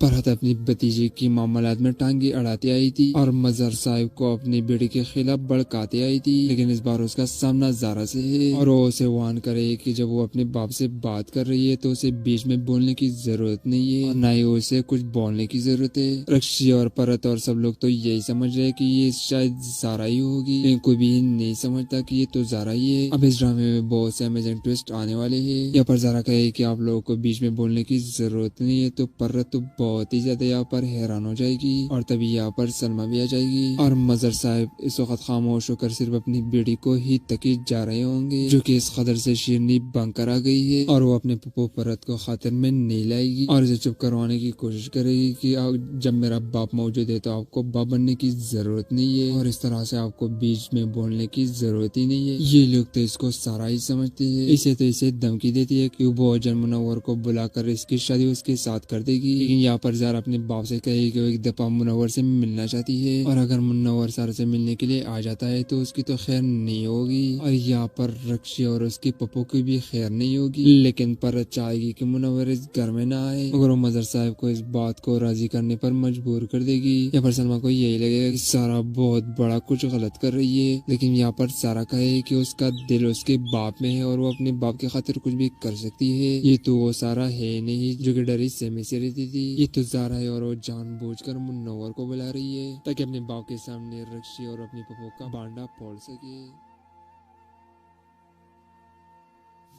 फरहत अपनी भतीजे की मामलात में टांगे अड़ाते आई थी और मजहर साहब को अपनी बेटी के खिलाफ भड़काते आई थी, लेकिन इस बार उसका सामना ज़ारा से है और वो उसे वार्न करे कि जब वो अपने बाप से बात कर रही है तो उसे बीच में बोलने की जरूरत नहीं है और ना ही उसे कुछ बोलने की जरूरत है। रक्षी और परत और सब लोग तो यही समझ रहे कि ये शायद ज़ारा ही होगी, लेकिन कोई भी नहीं समझता कि ये तो ज़ारा ही है। अब इस ड्रामे में बहुत से अमेजिंग ट्विस्ट आने वाले हैं। यहाँ पर ज़ारा कहे कि आप लोगों को बीच में बोलने की जरूरत नहीं है तो परत तो बहुत ही ज्यादा यहाँ पर हैरान हो जाएगी और तभी यहाँ पर सलमा भी आ जाएगी और मजहर साहब इस वक्त खामोश होकर सिर्फ अपनी बेटी को ही तकीद जा रहे होंगे, जो कि इस कदर से शीरनी बनकर आ गई है और वो अपने पप्पू परत को खातिर में नहीं लाएगी और इसे चुप करवाने की कोशिश करेगी कि जब मेरा बाप मौजूद है तो आपको बाप बनने की जरूरत नहीं है और इस तरह से आपको बीच में बोलने की जरूरत ही नहीं है। ये लोग तो इसको सारा ही समझते हैं। इसे तो इसे धमकी देती है कि वो अजन मुनव्वर को बुलाकर इसकी शादी उसके साथ कर देगी, लेकिन यहाँ पर ज़ारा अपने बाप से कहेगी कि वो एक दफा मुनव्वर से मिलना चाहती है और अगर मुनव्वर सारा से मिलने के लिए आ जाता है तो उसकी तो खैर नहीं होगी और यहाँ पर रक्षी और उसकी पप्पो की भी खैर नहीं होगी, लेकिन पर चाहेगी कि मुनव्वर इस घर में ना आए। अगर वो मजहर साहब को इस बात को राजी करने पर मजबूर कर देगी या पर सलमा को यही लगेगा कि सारा बहुत बड़ा कुछ गलत कर रही है, लेकिन यहाँ पर सारा कहे कि उसका दिल उसके बाप में है और वो अपने बाप के खातिर कुछ भी कर सकती है। ये तो वो सारा है नहीं जो कि डरी सहमे से रहती थी। ये तो ज़ारा है और वो जानबूझकर मुनव्वर को बुला रही है ताकि अपने बाप के सामने रक्षी और अपनी पप्पो का बांडा फोड़ सके।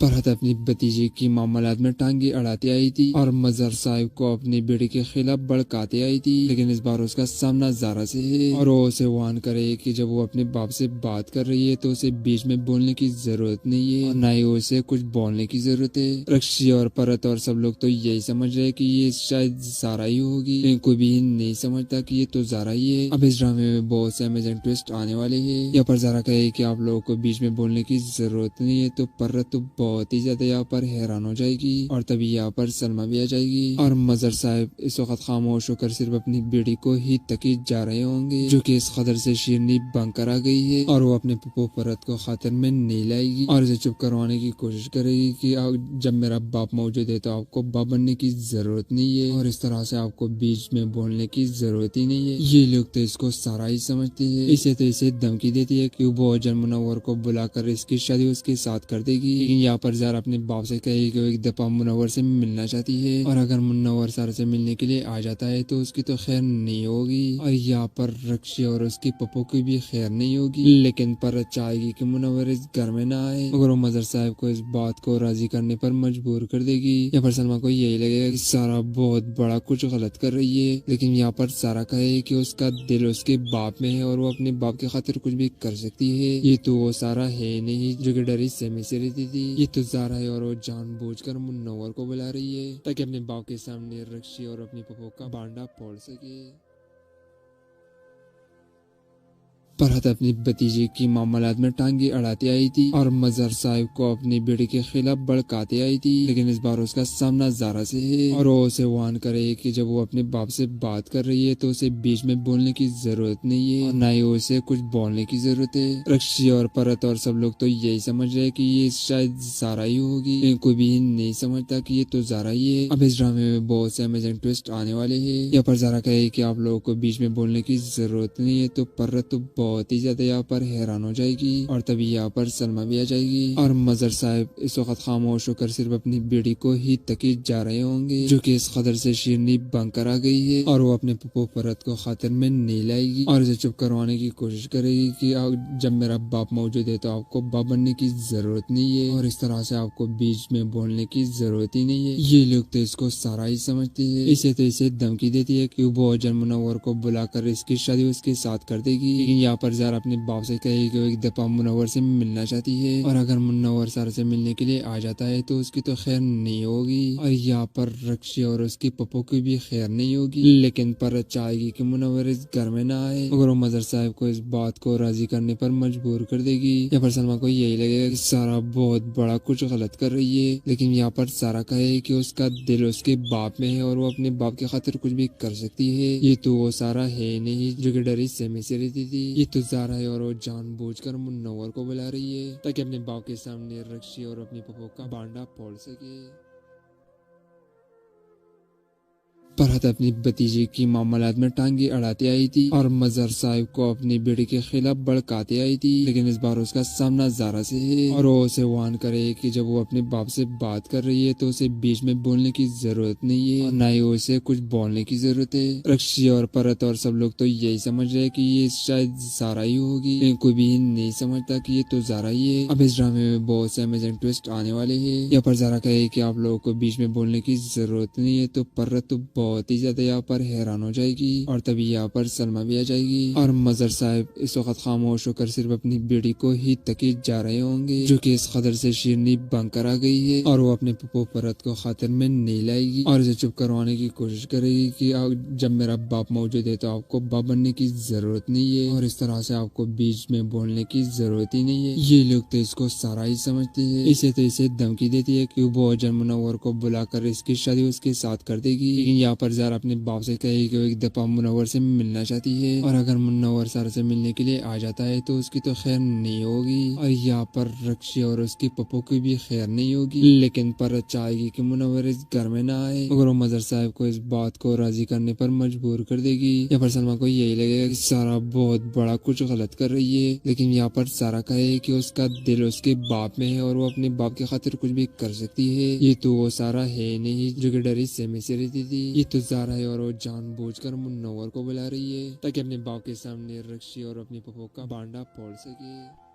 फरहत अपनी भतीजे की मामलात में टांगे अड़ाते आई थी और मजहर साहब को अपनी बेटी के खिलाफ भड़काते आई थी, लेकिन इस बार उसका सामना ज़ारा से है और वो उसे वार्न करे कि जब वो अपने बाप से बात कर रही है तो उसे बीच में बोलने की जरूरत नहीं है और ना ही उसे कुछ बोलने की जरूरत है। रक्षी और परत और सब लोग तो यही समझ रहे कि ये शायद ज़ारा ही होगी, लेकिन कोई भी नहीं समझता कि ये तो ज़ारा ही है। अब इस ड्रामे में बहुत से अमेजिंग ट्विस्ट आने वाले हैं। यहाँ पर ज़ारा कहे कि आप लोगों को बीच में बोलने की जरूरत नहीं है तो परत तो बहुत ही ज्यादा यहाँ पर हैरान हो जाएगी और तभी यहाँ पर सलमा भी आ जाएगी और मजहर साहब इस वक्त खामोश होकर सिर्फ अपनी बेटी को ही तकीद जा रहे होंगे, जो कि इस कदर से शीरनी बनकर आ गई है और वो अपने पप्पू परत को खातिर में नहीं लाएगी और इसे चुप करवाने की कोशिश करेगी कि जब मेरा बाप मौजूद है तो आपको बाप बनने की जरूरत नहीं है और इस तरह से आपको बीच में बोलने की जरूरत ही नहीं है। ये लोग तो इसको सारा ही समझते हैं। इसे तो इसे धमकी देती है कि वो अजन मुनव्वर को बुलाकर इसकी शादी उसके साथ कर देगी, लेकिन यहाँ पर ज़ारा अपने बाप से कहेगी कि वो एक दफा मुनव्वर से मिलना चाहती है और अगर मुनव्वर सारा से मिलने के लिए आ जाता है तो उसकी तो खैर नहीं होगी और यहाँ पर रक्षी और उसकी पप्पो की भी खैर नहीं होगी, लेकिन पर चाहेगी कि मुनव्वर इस घर में ना आए। अगर वो मजहर साहब को इस बात को राजी करने पर मजबूर कर देगी या पर सलमा को यही लगेगा कि सारा बहुत बड़ा कुछ गलत कर रही है, लेकिन यहाँ पर सारा कहे कि उसका दिल उसके बाप में है और वो अपने बाप के खातिर कुछ भी कर सकती है। ये तो वो सारा है नहीं जो कि डरी सहमे से रहती थी। ये तो ज़ारा है और वो जानबूझकर मुनव्वर को बुला रही है ताकि अपने बाप के सामने रक्षी और अपनी पप्पो का बांडा फोड़ सके। फरहत अपनी भतीजे की मामलात में टांगे अड़ाते आई थी और मजहर साहब को अपनी बेटी के खिलाफ भड़काते आई थी, लेकिन इस बार उसका सामना ज़ारा से है और वो उसे वार्न करे कि जब वो अपने बाप से बात कर रही है तो उसे बीच में बोलने की जरूरत नहीं है और ना ही उसे कुछ बोलने की जरूरत है। रक्षी और परत और सब लोग तो यही समझ रहे कि ये शायद ज़ारा ही होगी, लेकिन कोई भी नहीं समझता कि ये तो ज़ारा ही है। अब इस ड्रामे में बहुत से अमेजिंग ट्विस्ट आने वाले हैं। यहाँ पर ज़ारा कहे कि आप लोगों को बीच में बोलने की जरूरत नहीं है तो परत तो बहुत ही ज्यादा यहाँ पर हैरान हो जाएगी और तभी यहाँ पर सलमा भी आ जाएगी और मजर साहब इस वक्त खामोश होकर सिर्फ अपनी बेटी को ही तकीद जा रहे होंगे, जो कि इस कदर से शीरनी बनकर आ गई है और वो अपने पप्पो परत को खातिर में नहीं लाएगी और इसे चुप करवाने की कोशिश करेगी कि जब मेरा बाप मौजूद है तो आपको बाप बनने की जरूरत नहीं है और इस तरह से आपको बीच में बोलने की जरूरत ही नहीं है। ये लोग तो इसको सारा ही समझते हैं। इसे तो इसे धमकी देती है कि वो जन मुनव्वर को बुलाकर इसकी शादी उसके साथ कर देगी, लेकिन यहाँ पर ज़ारा अपने बाप से कहेगी कि वो एक दफा मुनव्वर से मिलना चाहती है और अगर मुनव्वर सारा से मिलने के लिए आ जाता है तो उसकी तो खैर नहीं होगी और यहाँ पर रक्षी और उसके पप्पो की भी खैर नहीं होगी, लेकिन पर चाहेगी कि मुनव्वर इस घर में ना आए मगर वो मजर साहब को इस बात को राजी करने पर मजबूर कर देगी। यहाँ पर सलमा को यही लगेगा कि सारा बहुत बड़ा कुछ गलत कर रही है, लेकिन यहाँ पर सारा कहे कि उसका दिल उसके बाप में है और वो अपने बाप की खातिर कुछ भी कर सकती है। ये तो वो सारा है नहीं जो कि डरी सहमे से रहती थी, ये तो ज़ारा है और वो जानबूझकर मुनव्वर को बुला रही है ताकि अपने बाप के सामने रक्षी और अपने पप्पो का बांडा फोड़ सके। फरहत अपनी भतीजे की मामलात में टांगे अड़ाते आई थी और मजर साहिब को अपनी बेटे के खिलाफ भड़काते आई थी, लेकिन इस बार उसका सामना ज़ारा से है और वो उसे वार्न करे कि जब वो अपने बाप से बात कर रही है तो उसे बीच में बोलने की जरूरत नहीं है और न ही उसे कुछ बोलने की जरूरत है। रक्षी और परत और सब लोग तो यही समझ रहे कि ये शायद ज़ारा ही होगी, लेकिन कोई भी नहीं समझता कि ये तो ज़ारा ही है। अब इस ड्रामे में बहुत से अमेजिंग ट्विस्ट आने वाले हैं। यहाँ पर ज़ारा कहे कि आप लोगों को बीच में बोलने की जरूरत नहीं है तो परत तो बहुत ही ज्यादा यहाँ पर हैरान हो जाएगी और तभी यहाँ पर सलमा भी आ जाएगी और मजर साहब इस वक्त खामोश होकर सिर्फ अपनी बेटी को ही तकीद जा रहे होंगे, जो कि इस कदर से शीरनी बनकर आ गई है और वो अपने पप्पो परत को खातिर में नहीं लाएगी और इसे चुप करवाने की कोशिश करेगी कि जब मेरा बाप मौजूद है तो आपको बाप बनने की जरूरत नहीं है और इस तरह से आपको बीच में बोलने की जरूरत ही नहीं है। ये लोग तो इसको सारा ही समझते हैं। इसे तो इसे धमकी देती है कि वो जन मुनव्वर को बुलाकर इसकी शादी उसके साथ कर देगी, लेकिन यहाँ पर ज़ारा अपने बाप से कहेगी कि वो एक दफा मुनव्वर से मिलना चाहती है और अगर मुनव्वर सारा से मिलने के लिए आ जाता है तो उसकी तो खैर नहीं होगी और यहाँ पर रक्षी और उसके पप्पो की भी खैर नहीं होगी, लेकिन पर चाहेगी कि मुनव्वर इस घर में ना आए मगर वो मजर साहब को इस बात को राजी करने पर मजबूर कर देगी। यहाँ पर सलमा को यही लगेगा कि सारा बहुत बड़ा कुछ गलत कर रही है, लेकिन यहाँ पर सारा कहे कि उसका दिल उसके बाप में है और वो अपने बाप की खातिर कुछ भी कर सकती है। ये तो वो सारा है नहीं जो कि डरी सहमे से रहती थी, ये तो ज़ारा है और वो जानबूझकर मुनव्वर को बुला रही है ताकि अपने बाप के सामने रक्षी और अपने पप्पो का बांडा फोड़ सके।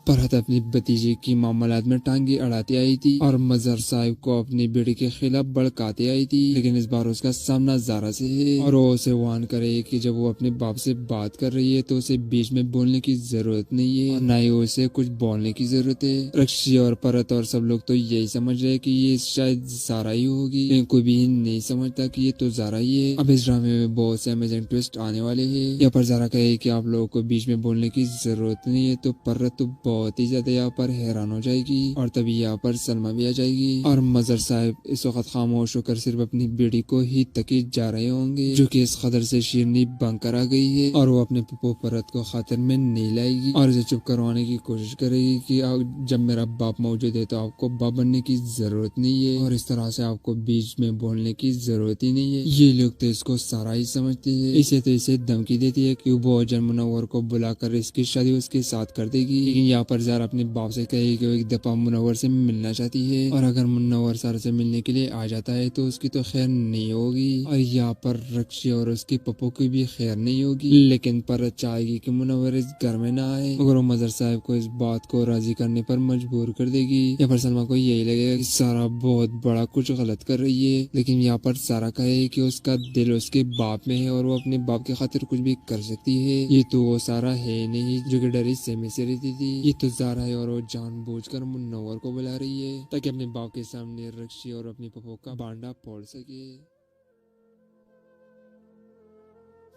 फरहत अपनी भतीजे की मामलात में टांगे अड़ाते आई थी और मजर साहिब को अपनी बेटी के खिलाफ भड़काते आई थी, लेकिन इस बार उसका सामना ज़ारा से है और वो उसे वार्न करे कि जब वो अपने बाप से बात कर रही है तो उसे बीच में बोलने की जरूरत नहीं है और न ही उसे कुछ बोलने की जरूरत है। रक्षी और परत और सब लोग तो यही समझ रहे कि ये शायद ज़ारा ही होगी, लेकिन कोई भी नहीं समझता कि ये तो ज़ारा ही है। अब इस ड्रामे में बहुत से अमेजिंग ट्विस्ट आने वाले हैं। यहाँ पर ज़ारा कहे कि आप लोगों को बीच में बोलने की जरूरत नहीं है तो परत तो बहुत ही ज्यादा यहाँ पर हैरान हो जाएगी और तभी यहाँ पर सलमा भी आ जाएगी और मजर साहब इस वक्त खामोश होकर सिर्फ अपनी बेटी को ही तकीद जा रहे होंगे, जो कि इस कदर से शीरनी बनकर आ गई है और वो अपने पप्पो परत को खातिर में नहीं लाएगी और इसे चुप करवाने की कोशिश करेगी कि जब मेरा बाप मौजूद है तो आपको बाप बनने की जरूरत नहीं है और इस तरह से आपको बीच में बोलने की जरूरत ही नहीं है। ये लोग तो इसको सारा ही समझते हैं। इसे तो इसे धमकी देती है कि वो जन मुनव्वर को बुलाकर इसकी शादी उसके साथ कर देगी, लेकिन यहाँ पर ज़ारा अपने बाप से कहेगी कि वो एक दफा मुनव्वर से मिलना चाहती है और अगर मुनव्वर सारा से मिलने के लिए आ जाता है तो उसकी तो खैर नहीं होगी और यहाँ पर रक्षी और उसके पप्पो की भी खैर नहीं होगी, लेकिन पर चाहेगी कि मुनव्वर इस घर में ना आए मगर वो मजर साहब को इस बात को राजी करने पर मजबूर कर देगी। यहाँ पर सलमा को यही लगेगा कि सारा बहुत बड़ा कुछ गलत कर रही है, लेकिन यहाँ पर सारा कहे कि उसका दिल उसके बाप में है और वो अपने बाप की खातिर कुछ भी कर सकती है। ये तो वो सारा है नहीं जो कि डरी सहमे से रहती थी, ये तो ज़ारा है और वो जानबूझकर मुनव्वर को बुला रही है ताकि अपने बाप के सामने रक्षी और अपने पप्पो का बांडा फोड़ सके।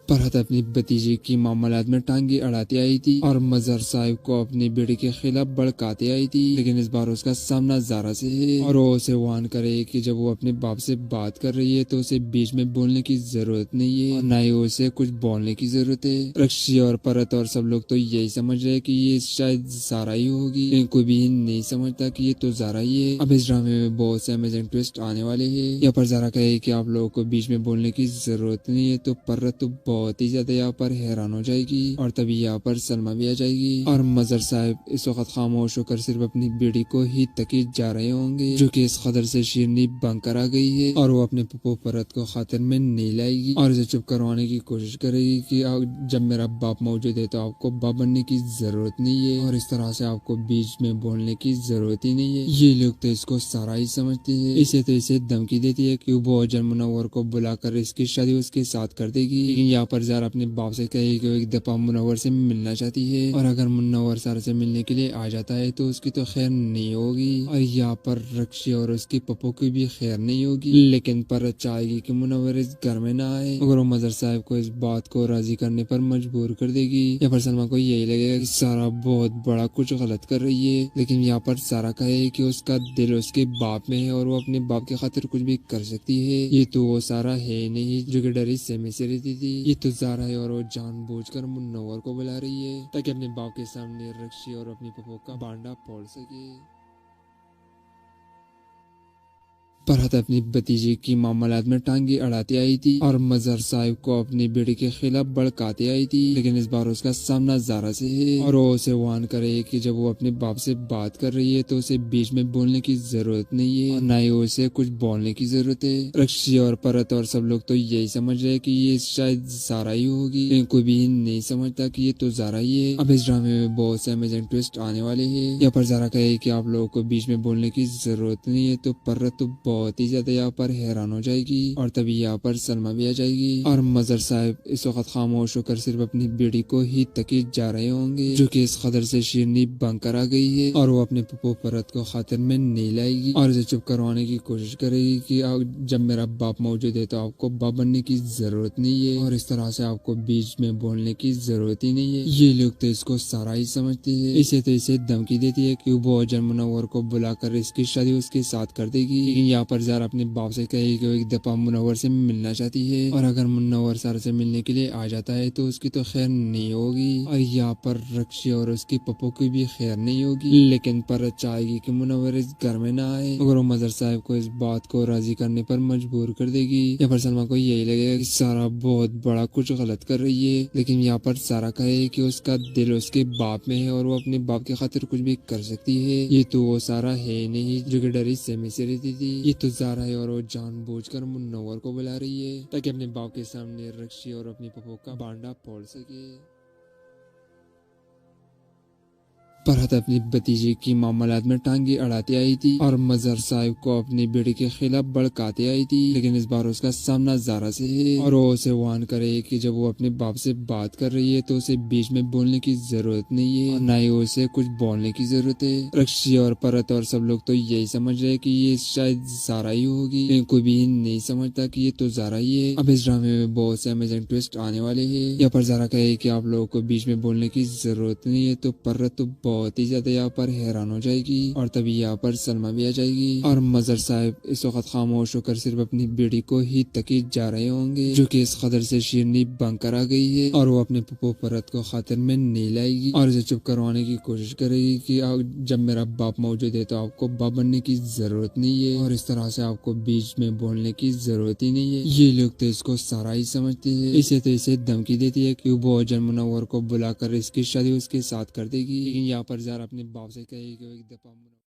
फरहत अपनी भतीजे की मामलात में टांगे अड़ाते आई थी और मजर साहिब को अपनी बेटी के खिलाफ भड़काते आई थी, लेकिन इस बार उसका सामना ज़ारा से है और वो उसे वार्न करे कि जब वो अपने बाप से बात कर रही है तो उसे बीच में बोलने की जरूरत नहीं है और न ही उसे कुछ बोलने की जरूरत है। रक्षी और परत और सब लोग तो यही समझ रहे कि ये शायद ज़ारा ही होगी, लेकिन कोई भी नहीं समझता कि ये तो ज़ारा ही है। अब इस ड्रामे में बहुत से अमेजिंग ट्विस्ट आने वाले हैं। यहाँ पर ज़ारा कहे कि आप लोगों को बीच में बोलने की जरूरत नहीं है तो परत तो बहुत ही ज्यादा यहाँ पर हैरान हो जाएगी और तभी यहाँ पर सलमा भी आ जाएगी और मजर साहब इस वक्त खामोश होकर सिर्फ अपनी बेटी को ही तकी जा रहे होंगे, जो कि इस कदर से शीरनी बनकर आ गई है और वो अपने पप्पो परत को खातिर में नहीं लाएगी और इसे चुप करवाने की कोशिश करेगी कि जब मेरा बाप मौजूद है तो आपको बाप बनने की जरूरत नहीं है और इस तरह से आपको बीच में बोलने की जरूरत ही नहीं है। ये लोग तो इसको सारा ही समझते हैं। इसे तो इसे धमकी देती है कि वो अजर मुनव्वर को बुलाकर इसकी शादी उसके साथ कर देगी, लेकिन यहाँ पर ज़ारा अपने बाप से कहेगी कि वो एक दफा मुनव्वर से मिलना चाहती है और अगर मुनव्वर सारा से मिलने के लिए आ जाता है तो उसकी तो खैर नहीं होगी और यहाँ पर रक्षी और उसके पप्पो की भी खैर नहीं होगी। लेकिन पर चाहेगी कि मुनव्वर इस घर में ना आए, मगर वो मजर साहब को इस बात को राजी करने पर मजबूर कर देगी। यहाँ पर सलमा को यही लगेगा कि सारा बहुत बड़ा कुछ गलत कर रही है, लेकिन यहाँ पर सारा कहे कि उसका दिल उसके बाप में है और वो अपने बाप की खातिर कुछ भी कर सकती है। ये तो वो सारा है नहीं जो कि डरी सहमे से रहती थी, ये तो ज़ारा है और वो जानबूझकर मुनव्वर को बुला रही है ताकि अपने बाप के सामने रक्षी और अपनी पप्पो का बांडा फोड़ सके। फरहत अपनी भतीजे की मामलात में टांगे अड़ाती आई थी और मजहर साहिब को अपनी बेटी के खिलाफ भड़काती आई थी, लेकिन इस बार उसका सामना ज़ारा से है और वो उसे वार्न करे कि जब वो अपने बाप से बात कर रही है तो उसे बीच में बोलने की जरूरत नहीं है और न ही उसे कुछ बोलने की जरूरत है। रक्षी और फरहत और सब लोग तो यही समझ रहे कि ये शायद ज़ारा ही होगी, लेकिन कोई भी नहीं समझता कि ये तो ज़ारा ही है। अब इस ड्रामे में बहुत से अमेजिंग ट्विस्ट आने वाले हैं। यहाँ पर ज़ारा कहे कि आप लोगों को बीच में बोलने की जरूरत नहीं है, तो फरहत तो बहुत ही ज्यादा यहाँ पर हैरान हो जाएगी और तभी यहाँ पर सलमा भी आ जाएगी और मजर साहब इस वक्त खामोश होकर सिर्फ अपनी बेटी को ही तकी जा रहे होंगे, जो कि इस कदर से शीरनी बनकर आ गई है और वो अपने पप्पो परत को खातिर में नहीं लाएगी और इसे चुप करवाने की कोशिश करेगी कि जब मेरा बाप मौजूद है तो आपको बाप बनने की जरूरत नहीं है और इस तरह से आपको बीच में बोलने की जरूरत ही नहीं है। ये लोग तो इसको सारा ही समझते हैं। इसे तो इसे धमकी देती है कि वो अजर मुनव्वर को बुलाकर इसकी शादी उसके साथ कर देगी, लेकिन यहाँ पर ज़ारा अपने बाप से कहेगी कि वो एक दफा मुनव्वर से मिलना चाहती है और अगर मुनव्वर सारा से मिलने के लिए आ जाता है तो उसकी तो खैर नहीं होगी और यहाँ पर रक्षी और उसके पप्पो की भी खैर नहीं होगी, लेकिन पर चाहेगी कि मुनव्वर इस घर में ना आए, मगर वो मजर साहब को इस बात को राजी करने पर मजबूर कर देगी। यहाँ पर सलमा को यही लगेगा कि सारा बहुत बड़ा कुछ गलत कर रही है, लेकिन यहाँ पर सारा कहे कि उसका दिल उसके बाप में है और वो अपने बाप की खातिर कुछ भी कर सकती है। ये तो वो सारा है नहीं जो कि डरी सहमे से रहती थी, ये तो ज़ारा है और वो जानबूझकर मुनव्वर को बुला रही है ताकि अपने बाप के सामने रक्षी और अपनी पप्पो का बांडा फोड़ सके। फरहत अपनी भतीजे की मामलात में टांगे अड़ाती आई थी और मजहर साहिब को अपनी बेटी के खिलाफ भड़काती आई थी, लेकिन इस बार उसका सामना ज़ारा से है और वो उसे वार्न करे कि जब वो अपने बाप से बात कर रही है तो उसे बीच में बोलने की जरूरत नहीं है और न ही उसे कुछ बोलने की जरूरत है। रक्षी और फरहत और सब लोग तो यही समझ रहे कि ये शायद ज़ारा ही होगी, लेकिन कोई भी नहीं समझता कि ये तो ज़ारा ही है। अब इस ड्रामे में बहुत से अमेजिंग ट्विस्ट आने वाले हैं। यहाँ पर ज़ारा कहे कि आप लोगों को बीच में बोलने की जरूरत नहीं है, तो फरहत तो बहुत ही ज्यादा यहाँ पर हैरान हो जाएगी और तभी यहाँ पर सलमा भी आ जाएगी और मजर साहब इस वक्त खामोश होकर सिर्फ अपनी बेटी को ही तकी जा रहे होंगे, जो कि इस कदर से शीरनी बनकर आ गई है और वो अपने पप्पो परत को खातिर में नहीं लाएगी और इसे चुप करवाने की कोशिश करेगी कि जब मेरा बाप मौजूद है तो आपको बाप बनने की जरूरत नहीं है और इस तरह से आपको बीच में बोलने की जरूरत ही नहीं है। ये लोग तो इसको सारा ही समझते हैं। इसे तो इसे धमकी देती है कि वो अजर मुनव्वर को बुलाकर इसकी शादी उसके साथ कर देगी, लेकिन यहाँ पर ज़ारा अपने बाप से कहेगी कि एक दफा